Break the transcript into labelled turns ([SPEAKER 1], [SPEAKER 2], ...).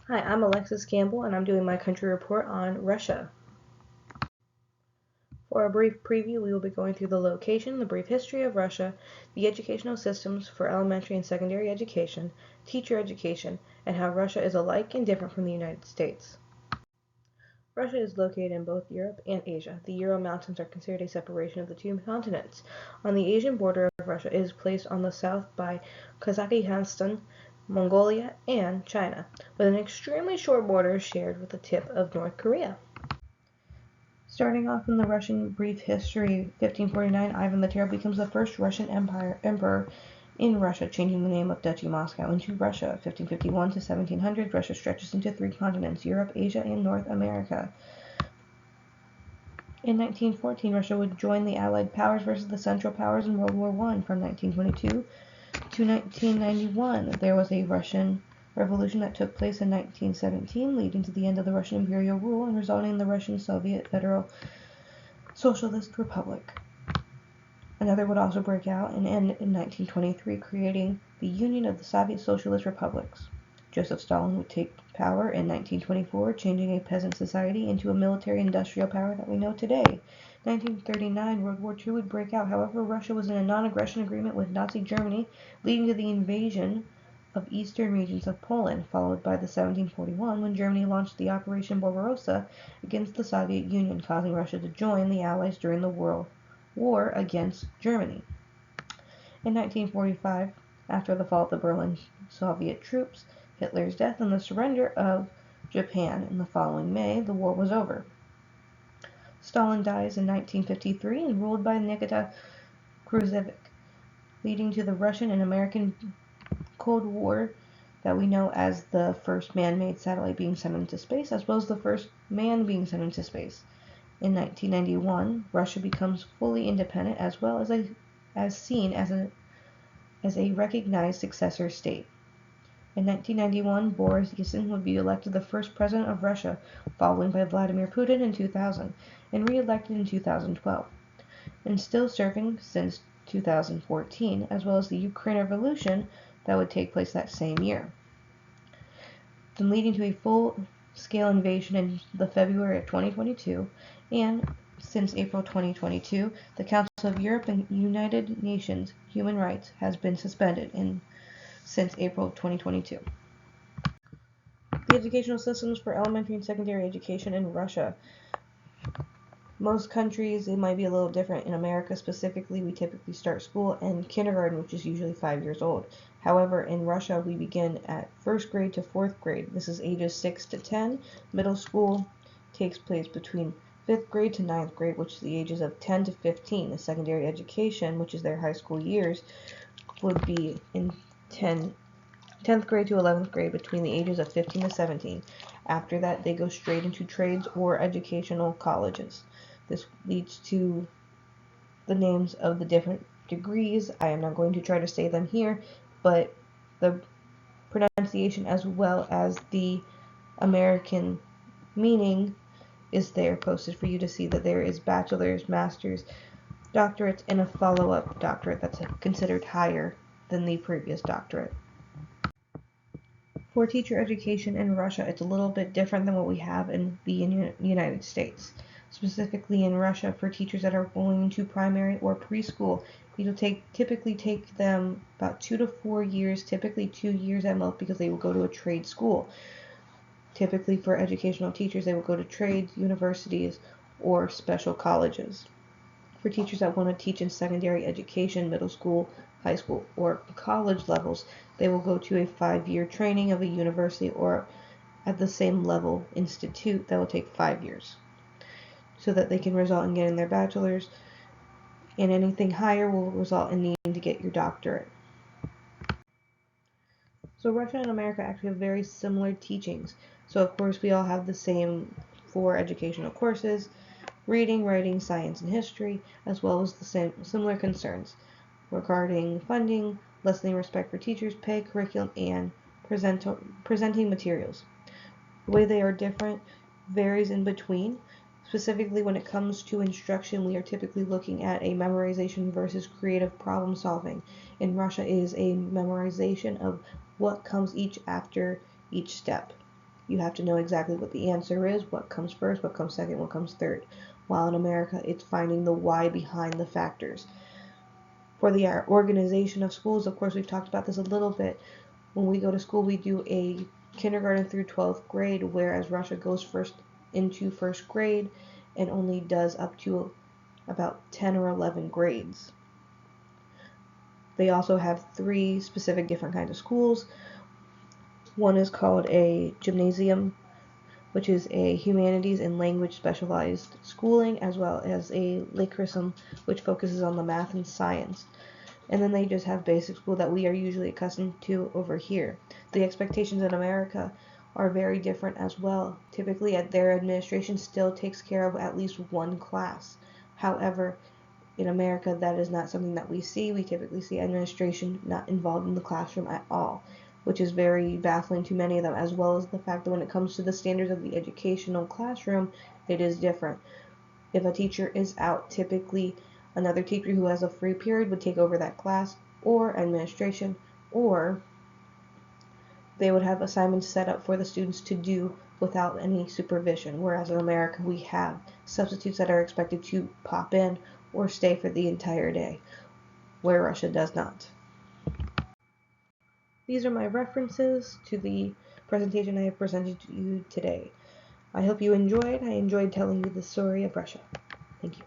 [SPEAKER 1] Hi, I'm Alexis Campbell, and I'm doing my country report on Russia. For a brief preview, we will be going through the location, the brief history of Russia, the educational systems for elementary and secondary education, teacher education, and how Russia is alike and different from the United States. Russia is located in both Europe and Asia. The Ural Mountains are considered a separation of the two continents. On the Asian border of Russia, it is placed on the south by Kazakhstan, Mongolia, and China, with an extremely short border shared with the tip of North Korea. Starting off in the Russian brief history, 1549, Ivan the Terrible becomes the first Russian emperor in Russia, changing the name of Duchy Moscow into Russia. 1551 to 1700, Russia stretches into three continents, Europe, Asia, and North America. In 1914, Russia would join the Allied powers versus the Central Powers in World War I. From 1922 to 1991, there was a Russian Revolution that took place in 1917, leading to the end of the Russian imperial rule and resulting in the Russian Soviet Federal Socialist Republic. Another would also break out and end in 1923, creating the Union of the Soviet Socialist Republics. Joseph Stalin would take power in 1924, changing a peasant society into a military-industrial power that we know today. 1939, World War II would break out. However, Russia was in a non-aggression agreement with Nazi Germany, leading to the invasion of eastern regions of Poland, followed by the 1741 when Germany launched the Operation Barbarossa against the Soviet Union, causing Russia to join the Allies during the World War against Germany. In 1945, after the fall of the Berlin Soviet troops, Hitler's death, and the surrender of Japan in the following May, the war was over. Stalin dies in 1953 and ruled by Nikita Khrushchev, leading to the Russian and American Cold War that we know as the first man-made satellite being sent into space, as well as the first man being sent into space. In 1991, Russia becomes fully independent, as well as seen as a recognized successor state. In 1991, Boris Yeltsin would be elected the first president of Russia, following by Vladimir Putin in 2000, and re-elected in 2012, and still serving since 2014, as well as the Ukraine Revolution that would take place that same year, then leading to a full-scale invasion in the February of 2022, and since April 2022, the Council of Europe and United Nations Human Rights has been suspended since April 2022. The educational systems for elementary and secondary education in Russia. Most countries, it might be a little different. In America specifically, we typically start school in kindergarten, which is usually 5 years old. However, in Russia, we begin at first grade to fourth grade. This is ages 6 to 10. Middle school takes place between 5th grade to 9th grade, which is the ages of 10 to 15. The secondary education, which is their high school years, would be in 10th grade to 11th grade, between the ages of 15 to 17. After that, they go straight into trades or educational colleges. This leads to the names of the different degrees. I am not going to try to say them here, but the pronunciation as well as the American meaning is there posted for you to see that there is bachelor's, master's, doctorates, and a follow-up doctorate that's considered higher than the previous doctorate. For teacher education in Russia, it's a little bit different than what we have in the United States. Specifically in Russia, for teachers that are going into primary or preschool, it'll typically take them about 2 to 4 years, typically 2 years at most, because they will go to a trade school. Typically for educational teachers, they will go to trades, universities, or special colleges. For teachers that want to teach in secondary education, middle school, high school, or college levels, they will go to a 5-year training of a university or at the same level institute that will take 5 years, so that they can result in getting their bachelor's, and anything higher will result in needing to get your doctorate. So Russia and America actually have very similar teachings. So of course we all have the same 4 educational courses: reading, writing, science, and history, as well as the similar concerns regarding funding, lessening respect for teachers, pay, curriculum, and presenting materials. The way they are different varies in between. Specifically, when it comes to instruction, we are typically looking at a memorization versus creative problem solving. In Russia, it is a memorization of what comes after each step. You have to know exactly what the answer is, what comes first, what comes second, what comes third. While in America, it's finding the why behind the factors. For the organization of schools, of course, we've talked about this a little bit. When we go to school, we do a kindergarten through 12th grade, whereas Russia goes first into first grade and only does up to about 10 or 11 grades. They also have 3 specific different kinds of schools. One is called a gymnasium, which is a humanities and language specialized schooling, as well as a lyceum, which focuses on the math and science. And then they just have basic school that we are usually accustomed to over here. The expectations in America are very different as well. Typically, their administration still takes care of at least one class. However, in America, that is not something that we see. We typically see administration not involved in the classroom at all, which is very baffling to many of them, as well as the fact that when it comes to the standards of the educational classroom, it is different. If a teacher is out, typically another teacher who has a free period would take over that class, or administration, or they would have assignments set up for the students to do without any supervision, whereas in America we have substitutes that are expected to pop in or stay for the entire day, where Russia does not. These are my references to the presentation I have presented to you today. I hope you enjoyed. I enjoyed telling you the story of Russia. Thank you.